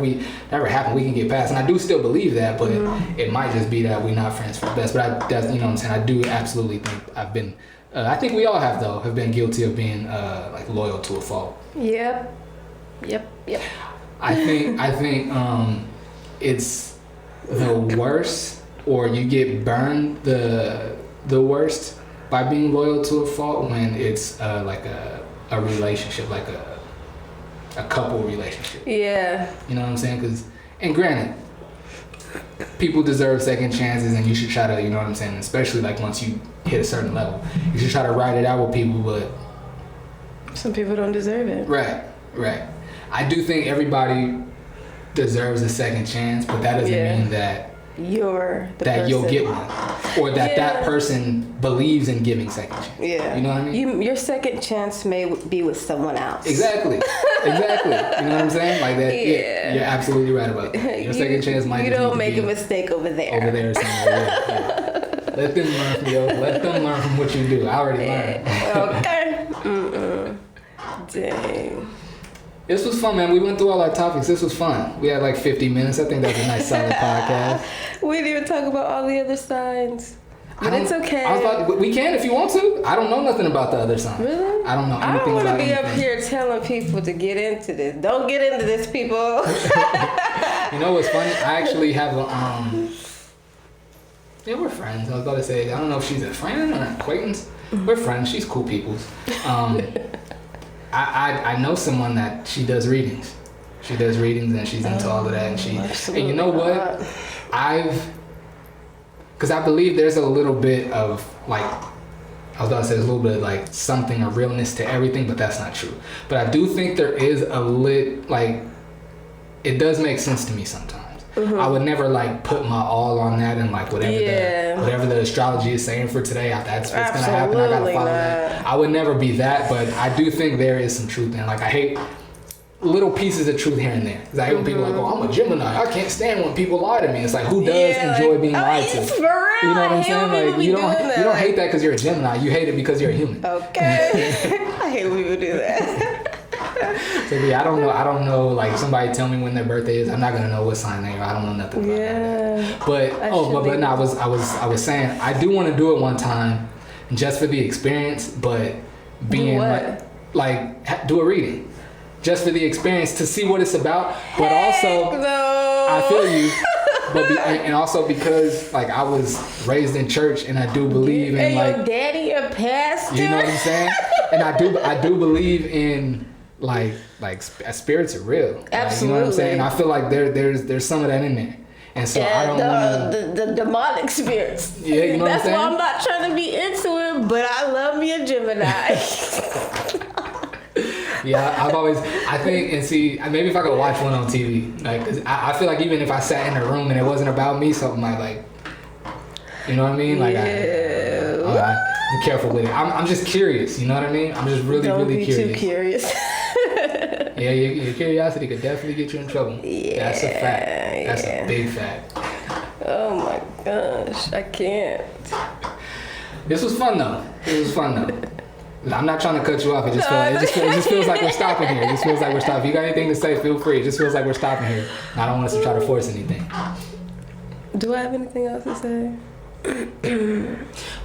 happened, we can get past. And I do still believe that, but it might just be that we're not friends for the best. But that's, you know what I'm saying? I do absolutely think I've been, I think we all have been guilty of being like loyal to a fault. Yep. I think it's the worst, or you get burned the worst by being loyal to a fault when it's like a relationship, like a couple relationship. Yeah. You know what I'm saying? And granted, people deserve second chances, and you should try to, you know what I'm saying, especially like once you hit a certain level, you should try to ride it out with people, but some people don't deserve it. Right. I do think everybody deserves a second chance, but that doesn't mean that you'll get one, or that person believes in giving second chance. Yeah, you know what I mean. Your second chance may be with someone else. Exactly. You know what I'm saying? Like that. Yeah, you're absolutely right about that. Your second chance might. You don't make a mistake over there. Somewhere. Yeah. Let them learn from you. Let them learn from what you do. I already learned. Okay. Dang. This was fun, man. We went through all our topics. This was fun. We had like 50 minutes. I think that's a nice solid podcast. We didn't even talk about all the other signs. But it's okay. We can if you want to. I don't know nothing about the other signs. Really? I don't know anything I don't want to about be anything. up here telling people to get into this. Don't get into this, people. You know what's funny? I actually have a yeah, we're friends. I was about to say, I don't know if she's a friend or an acquaintance. We're friends. She's cool peoples. I know someone that she does readings. She does readings and she's into all of that. And you know what? Because I believe there's a little bit of like, I was about to say there's a little bit of like something or realness to everything, but that's not true. But I do think there is it does make sense to me sometimes. Mm-hmm. I would never like put my all on that and like whatever the astrology is saying for today, that's what's gonna happen. I gotta follow that. I would never be that, but I do think there is some truth in it. Like I hate little pieces of truth here and there. Cause I hate when people are like, oh, I'm a Gemini. I can't stand when people lie to me. It's like, who does enjoy being lied to? For real. You know what I'm saying? Like you don't hate that because you're a Gemini. You hate it because you're a human. Okay. I hate when people do that. So yeah, I don't know. Like somebody tell me when their birthday is, I'm not gonna know what sign they are. I don't know nothing about that. But I was saying I do want to do it one time, just for the experience. But being like do a reading. Just for the experience to see what it's about, but I feel you. And also because like I was raised in church and I do believe in like your daddy a pastor. You know what I'm saying? And I do believe in like spirits are real. Absolutely. Like, you know what I'm saying? And I feel like there's some of that in there. And so I don't want the demonic spirits. Yeah, you know what I'm saying? That's why I'm not trying to be into it, but I love me a Gemini. Yeah, I think, and see, maybe if I could watch one on TV, like, 'cause I feel like even if I sat in a room and it wasn't about me, something like, you know what I mean? Like, I'm careful with it. I'm just curious, you know what I mean? I'm just really curious. Don't be too curious. Yeah, your curiosity could definitely get you in trouble. Yeah, that's a fact. That's a big fact. Oh my gosh, I can't. This was fun though. I'm not trying to cut you off. It just feels like we're stopping here. It just feels like we're stopping. If you got anything to say, feel free. It just feels like we're stopping here. I don't want us to try to force anything. Do I have anything else to say?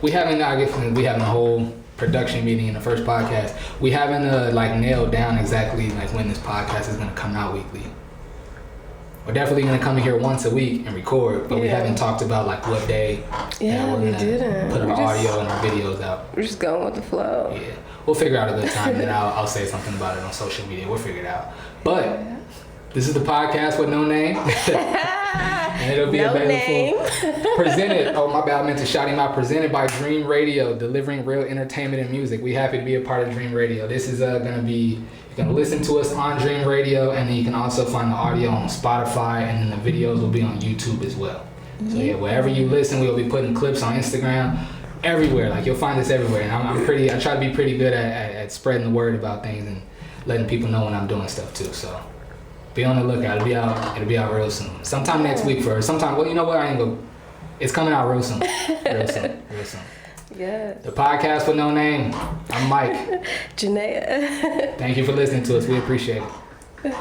We haven't a whole production meeting in the first podcast. We haven't nailed down exactly like when this podcast is gonna come out weekly. We're definitely gonna come in here once a week and record, but we haven't talked about like what day. Yeah, we didn't. Put our audio and our videos out. We're just going with the flow. Yeah, we'll figure out a good time, and then I'll say something about it on social media. We'll figure it out. But this is the podcast with no name, and it'll be available. Presented. Oh my bad, I meant to shout him out. Presented by Dream Radio, delivering real entertainment and music. We happy to be a part of Dream Radio. This is gonna be. You can listen to us on Dream Radio, and then you can also find the audio on Spotify, and then the videos will be on YouTube as well. So yeah, wherever you listen, we'll be putting clips on Instagram, everywhere. Like you'll find us everywhere. And I try to be pretty good at spreading the word about things and letting people know when I'm doing stuff too. So be on the lookout. It'll be out real soon. Sometime next week sometime. Well, you know what? It's coming out real soon. Real soon. Yeah. The podcast with no name. I'm Mike. Janaya. Thank you for listening to us. We appreciate it.